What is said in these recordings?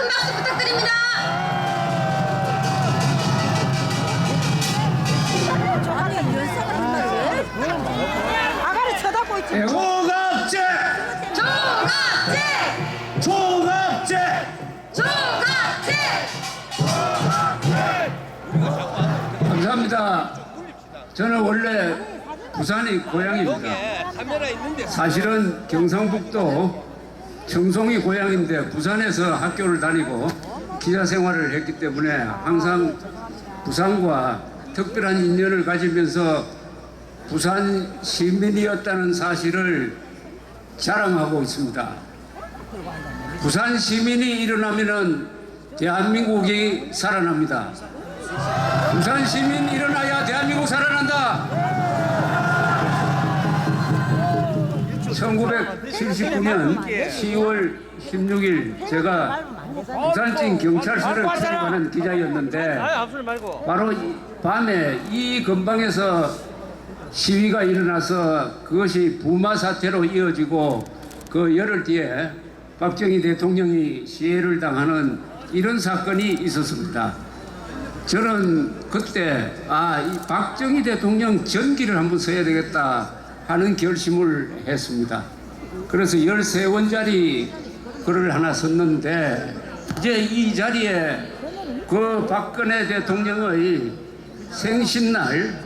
큰 박수 부탁드립니다. 아가리 쳐다보고 있지. 조갑제! 조갑제! 조갑제! 조갑제! 감사합니다. 저는 원래 부산이 고향입니다. 사실은 경상북도 청송이 고향인데 부산에서 학교를 다니고 기자 생활을 했기 때문에 항상 부산과 특별한 인연을 가지면서 부산 시민이었다는 사실을 자랑하고 있습니다. 부산 시민이 일어나면은 대한민국이 살아납니다. 부산 시민 일어나야 대한민국 살아난다. 1979년 10월 16일 제가 부산청 경찰서를 출입하는 기자였는데 바로 밤에 이 근방에서 시위가 일어나서 그것이 부마 사태로 이어지고 그 열흘 뒤에 박정희 대통령이 시해를 당하는 이런 사건이 있었습니다. 저는 그때 이 박정희 대통령 전기를 한번 써야 되겠다 하는 결심을 했습니다. 그래서 13원짜리 글을 하나 썼는데 이제 이 자리에 그 박근혜 대통령의 생신날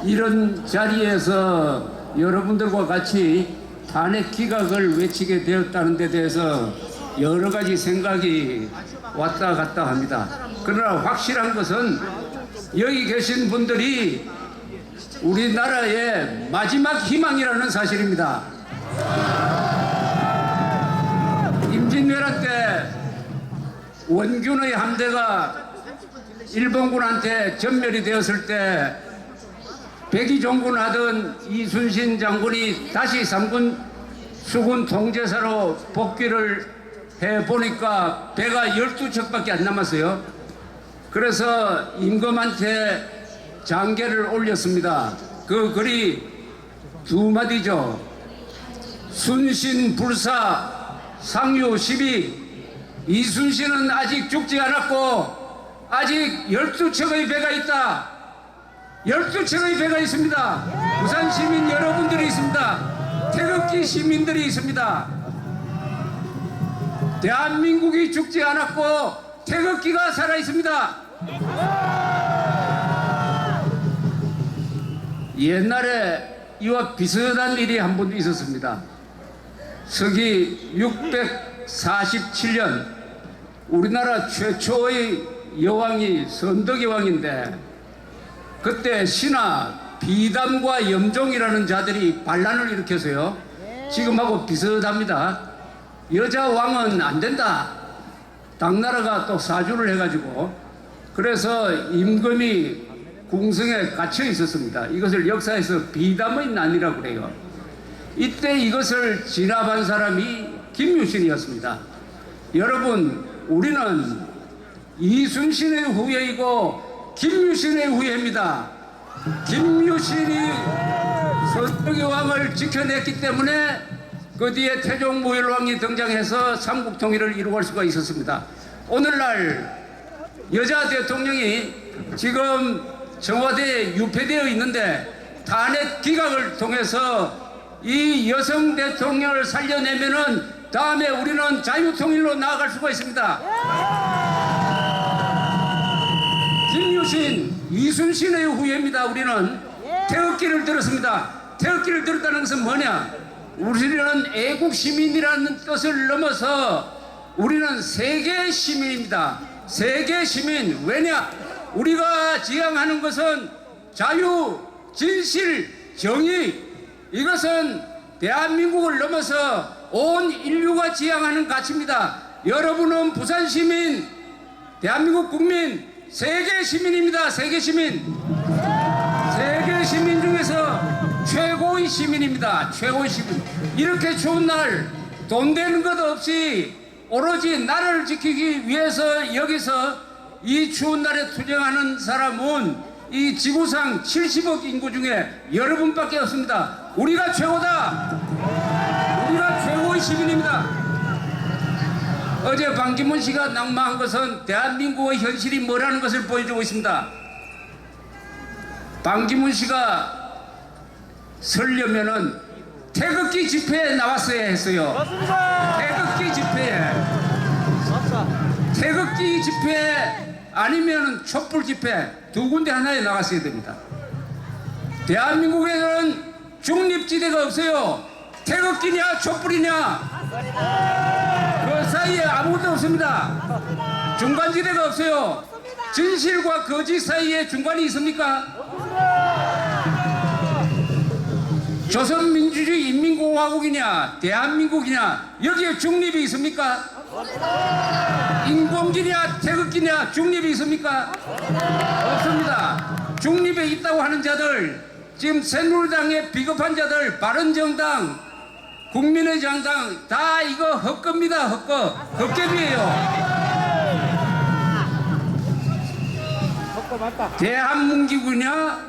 이런 자리에서 여러분들과 같이 탄핵 기각을 외치게 되었다는 데 대해서 여러 가지 생각이 왔다 갔다 합니다. 그러나 확실한 것은 여기 계신 분들이 우리나라의 마지막 희망이라는 사실입니다. 임진왜란 때 원균의 함대가 일본군한테 전멸이 되었을 때 백의종군 하던 이순신 장군이 다시 삼군 수군 통제사로 복귀를 해보니까 배가 12척밖에 안 남았어요. 그래서 임금한테 장계를 올렸습니다. 그 글이 두 마디죠. 순신불사 상유 12. 이순신은 아직 죽지 않았고 아직 12척의 배가 있다. 12척의 배가 있습니다. 부산 시민 여러분들이 있습니다. 태극기 시민들이 있습니다. 대한민국이 죽지 않았고 태극기가 살아 있습니다. 옛날에 이와 비슷한 일이 한 번 있었습니다. 서기 647년 우리나라 최초의 여왕이 선덕의 왕인데 그때 신하 비담과 염종이라는 자들이 반란을 일으켜서요. 지금하고 비슷합니다. 여자 왕은 안 된다. 당나라가 또 사주를 해가지고 그래서 임금이 궁성에 갇혀 있었습니다. 이것을 역사에서 비담의 난이라고 그래요. 이때 이것을 진압한 사람이 김유신이었습니다. 여러분, 우리는 이순신의 후예이고 김유신의 후예입니다. 김유신이 선덕의 왕을 지켜냈기 때문에 그 뒤에 태종무일왕이 등장해서 삼국통일을 이루어갈 수가 있었습니다. 오늘날 여자 대통령이 지금 청와대에 유폐되어 있는데 탄핵 기각을 통해서 이 여성 대통령을 살려내면은 다음에 우리는 자유통일로 나아갈 수가 있습니다. 김유신, 이순신의 후예입니다. 우리는 태극기를 들었습니다. 태극기를 들었다는 것은 뭐냐? 우리는 애국 시민이라는 뜻을 넘어서 우리는 세계 시민입니다. 세계 시민. 왜냐? 우리가 지향하는 것은 자유, 진실, 정의. 이것은 대한민국을 넘어서 온 인류가 지향하는 가치입니다. 여러분은 부산 시민, 대한민국 국민, 세계 시민입니다. 세계 시민. 세계 시민 중에서 최고의 시민입니다. 최고의 시민. 이렇게 추운 날 돈 되는 것 없이 오로지 나라를 지키기 위해서 여기서 이 추운 날에 투쟁하는 사람은 이 지구상 70억 인구 중에 여러분밖에 없습니다. 우리가 최고다. 우리가 최고의 시민입니다. 어제 방기문 씨가 낙마한 것은 대한민국의 현실이 뭐라는 것을 보여주고 있습니다. 방기문 씨가 설려면은 태극기 집회에 나왔어야 했어요. 맞습니다. 태극기 집회에. 태극기 집회 아니면 촛불 집회 두 군데 하나에 나갔어야 됩니다. 대한민국에는 중립지대가 없어요. 태극기냐 촛불이냐 그 사이에 아무것도 없습니다. 중간지대가 없어요. 진실과 거짓 사이에 중간이 있습니까? 조선민주주의 인민공화국이냐 대한민국이냐 여기에 중립이 있습니까? 인공지냐 태극기냐 중립이 있습니까? 없습니다. 중립에 있다고 하는 자들 지금 새누리당의 비겁한 자들 바른정당 국민의 정당 다 이거 헛겁니다. 헛개비예요. 대한민국이냐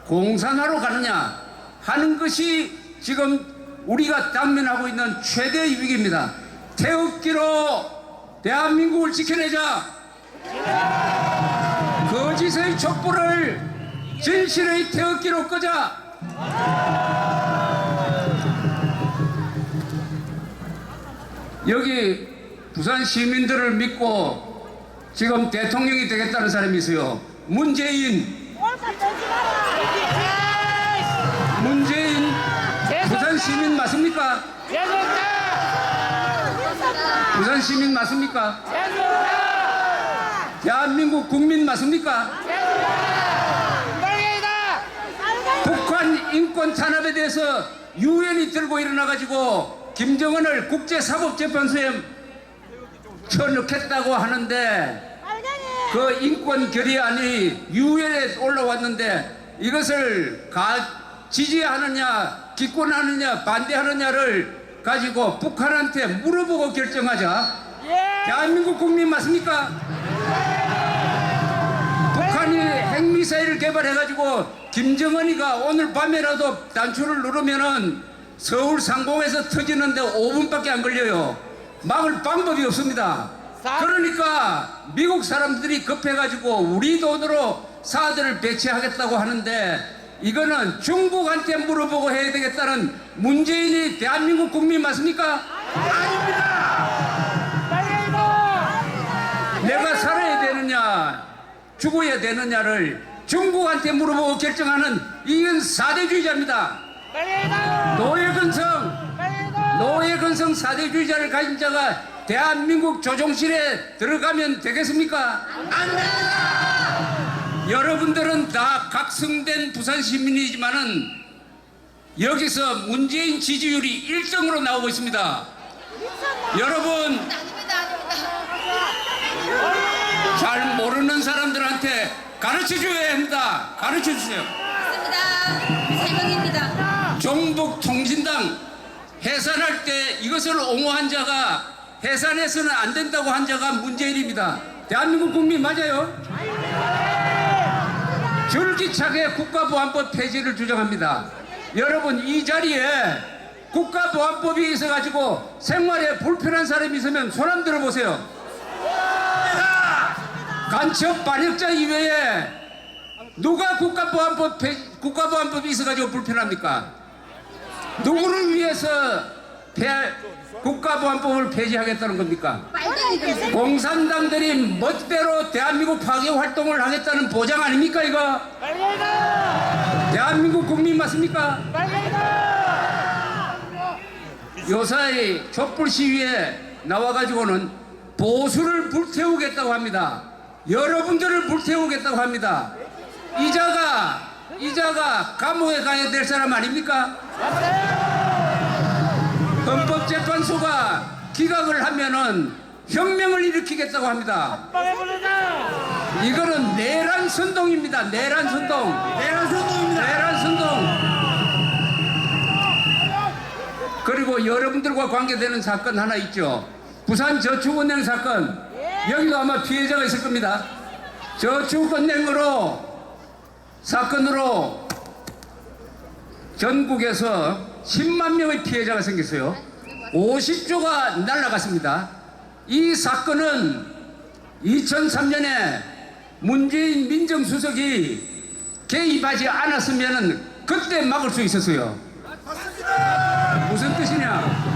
공산화로 가느냐 하는 것이 지금 우리가 당면하고 있는 최대 위기입니다. 태극기로 대한민국을 지켜내자. 거짓의 촛불을 진실의 태극기로 끄자. 여기 부산 시민들을 믿고 지금 대통령이 되겠다는 사람이 있어요. 문재인 부산 시민 맞습니까? 부산 시민 맞습니까? 대한민국 국민 맞습니까? 북한 인권 탄압에 대해서 유엔이 들고 일어나가지고 김정은을 국제사법재판소에 쳐넣겠다고 하는데 그 인권 결의안이 유엔에 올라왔는데 이것을 지지하느냐 기권하느냐 반대하느냐를 가지고 북한한테 물어보고 결정하자. 대한민국 국민 맞습니까? 북한이 핵미사일을 개발해가지고 김정은이가 오늘 밤에라도 단추를 누르면은 서울 상공에서 터지는데 5분밖에 안 걸려요. 막을 방법이 없습니다. 그러니까 미국 사람들이 급해가지고 우리 돈으로 사들을 배치하겠다고 하는데 이거는 중국한테 물어보고 해야 되겠다는 문재인이 대한민국 국민 맞습니까? 아닙니다. 내가 살아야 되느냐 죽어야 되느냐를 중국한테 물어보고 결정하는 이건 사대주의자입니다. 노예근성 사대주의자를 가진 자가 대한민국 조종실에 들어가면 되겠습니까? 안 됩니다. 여러분들은 다 각성된 부산 시민이지만은 여기서 문재인 지지율이 1등으로 나오고 있습니다. 여러분 잘 모르는 사람들한테 가르쳐 줘야 합니다. 가르쳐 주세요. 맞습니다. 새벽입니다. 종북통진당 해산할 때 이것을 옹호한 자가 해산해서는 안 된다고 한 자가 문재인입니다. 대한민국 국민 맞아요? 줄기차게 국가보안법 폐지를 주장합니다. 여러분 이 자리에 국가보안법이 있어가지고 생활에 불편한 사람이 있으면 손 한번 들어보세요. 간첩 반역자 이외에 누가 국가보안법이 있어가지고 불편합니까? 누구를 위해서 국가보안법을 폐지하겠다는 겁니까? 공산당들이 멋대로 대한민국 파괴 활동을 하겠다는 보장 아닙니까 이거? 대한민국 국민 맞습니까? 요사이 촛불 시위에 나와가지고는 보수를 불태우겠다고 합니다. 여러분들을 불태우겠다고 합니다. 이자가 감옥에 가야 될 사람 아닙니까? 헌법재판소가 기각을 하면은 혁명을 일으키겠다고 합니다. 이거는 내란 선동입니다. 내란 선동. 그리고 여러분들과 관계되는 사건 하나 있죠. 부산저축은행 사건. 여기도 아마 피해자가 있을 겁니다. 사건으로 전국에서 10만 명의 피해자가 생겼어요. 50조가 날아갔습니다. 이 사건은 2003년에 문재인 민정수석이 개입하지 않았으면 그때 막을 수 있었어요. 무슨 뜻이냐?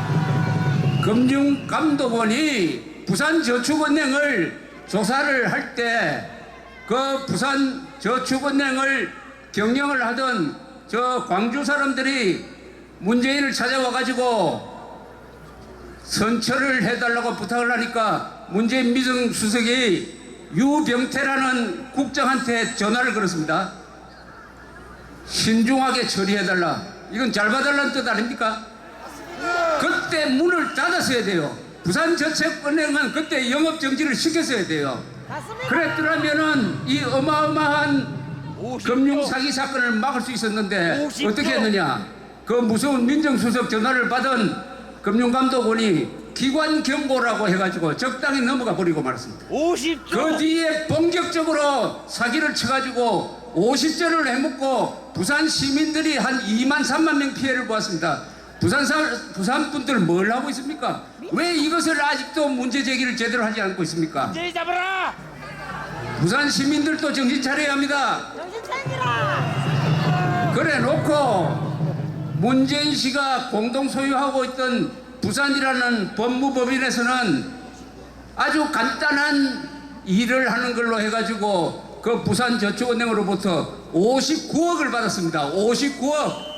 금융감독원이 부산저축은행을 조사를 할 때 그 부산저축은행을 경영을 하던 저 광주 사람들이 문재인을 찾아와 가지고 선처를 해달라고 부탁을 하니까 문재인 민정수석이 유병태라는 국장한테 전화를 걸었습니다. 신중하게 처리해달라. 이건 잘 봐달라는 뜻 아닙니까? 그때 문을 닫았어야 돼요. 부산저축은행은 그때 영업정지를 시켰어야 돼요. 그랬더라면은 이 어마어마한 금융사기 사건을 막을 수 있었는데 어떻게 했느냐? 그 무서운 민정수석 전화를 받은 금융감독원이 기관 경고라고 해가지고 적당히 넘어가 버리고 말았습니다. 50조. 그 뒤에 본격적으로 사기를 쳐가지고 50조를 해먹고 부산 시민들이 한 2만 3만 명 피해를 보았습니다. 부산 분들 뭘 하고 있습니까? 왜 이것을 아직도 문제 제기를 제대로 하지 않고 있습니까? 문재인 잡아라. 부산 시민들도 정신 차려야 합니다. 정신 차리라. 그래 놓고 문재인 씨가 공동 소유하고 있던 부산이라는 법무법인에서는 아주 간단한 일을 하는 걸로 해가지고 그 부산저축은행으로부터 59억을 받았습니다. 59억.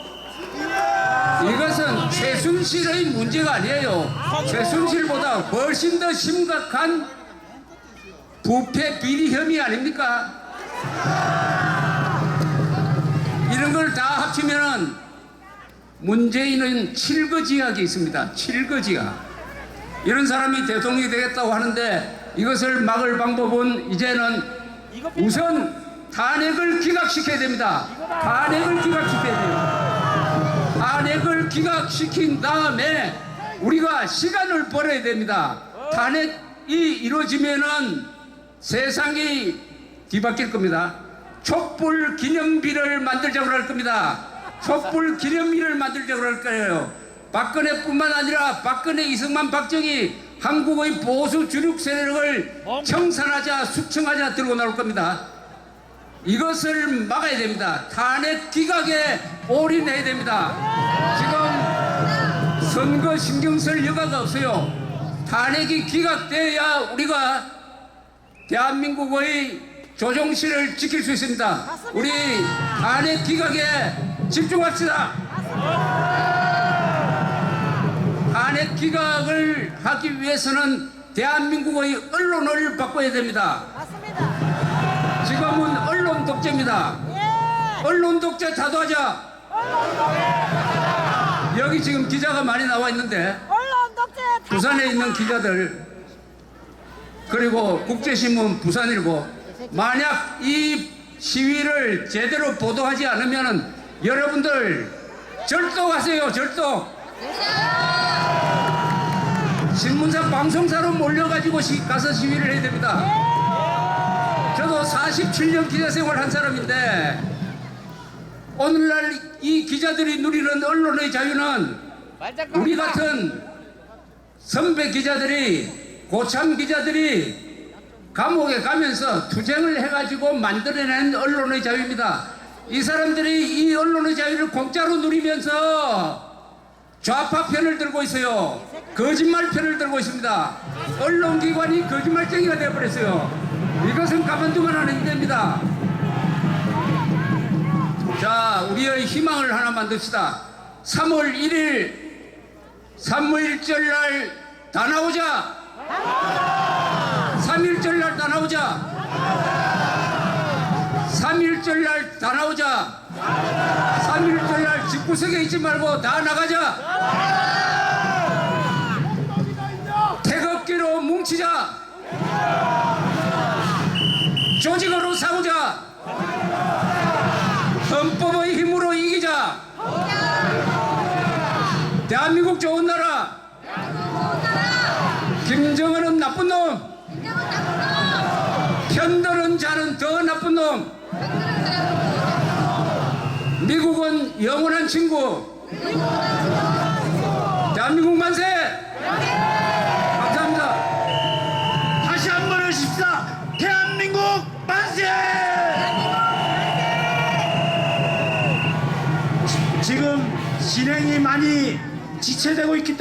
이것은 최순실의 문제가 아니에요. 최순실보다 훨씬 더 심각한 부패 비리 혐의 아닙니까? 이런 걸 다 합치면은 문재인은 7거지약이 있습니다. 7거지약. 이런 사람이 대통령이 되겠다고 하는데 이것을 막을 방법은 이제는 우선 탄핵을 기각시켜야 됩니다. 탄핵을 기각시켜야 돼요. 탄핵을 기각시킨 다음에 우리가 시간을 벌어야 됩니다. 탄핵이 이루어지면은 세상이 뒤바뀔 겁니다. 촛불 기념비를 만들자고 할 겁니다. 촛불 기념비를 만들자고 할 거예요. 박근혜뿐만 아니라 박근혜, 이승만, 박정희 한국의 보수 주력 세력을 청산하자, 숙청하자 들고 나올 겁니다. 이것을 막아야 됩니다. 탄핵 기각에 올인해야 됩니다. 지금 선거 신경 쓸 여가가 없어요. 탄핵이 기각돼야 우리가 대한민국의 조정실을 지킬 수 있습니다. 우리 탄핵 기각에 집중합시다. 탄핵 기각을 하기 위해서는 대한민국의 언론을 바꿔야 됩니다. 맞습니다. 지금은 언론 독재입니다. 예. 언론 독재 타도하자. 여기 지금 기자가 많이 나와 있는데 언론 독재. 부산에 있는 기자들 그리고 국제신문 부산일보 만약 이 시위를 제대로 보도하지 않으면 여러분들 절도하세요. 절도. 신문사 방송사로 몰려가지고 가서 시위를 해야 됩니다. 저도 47년 기자 생활 한 사람인데 오늘날 이 기자들이 누리는 언론의 자유는 우리 같은 선배 기자들이, 고참 기자들이 감옥에 가면서 투쟁을 해가지고 만들어낸 언론의 자유입니다. 이 사람들이 이 언론의 자유를 공짜로 누리면서 좌파 편을 들고 있어요. 거짓말 편을 들고 있습니다. 언론기관이 거짓말쟁이가 되어버렸어요. 이것은 가만두면 안 됩니다. 자, 우리의 희망을 하나 만듭시다. 3월 1일 삼일절날 다 나오자. 3일절날 다 나오자. 3일절날 다 나오자. 3일절날 집구석에 있지 말고 다 나가자. 태극기로 뭉치자. 조직으로 싸우자. 헌법의 힘으로 이기자. 대한민국 좋은 나라. 김정은은 나쁜 놈. 편드는 자는 더 나쁜 놈. 미국은 영원한 친구. 대한민국 만세. 감사합니다. 지금 진행이 많이 지체되고 있기 때문에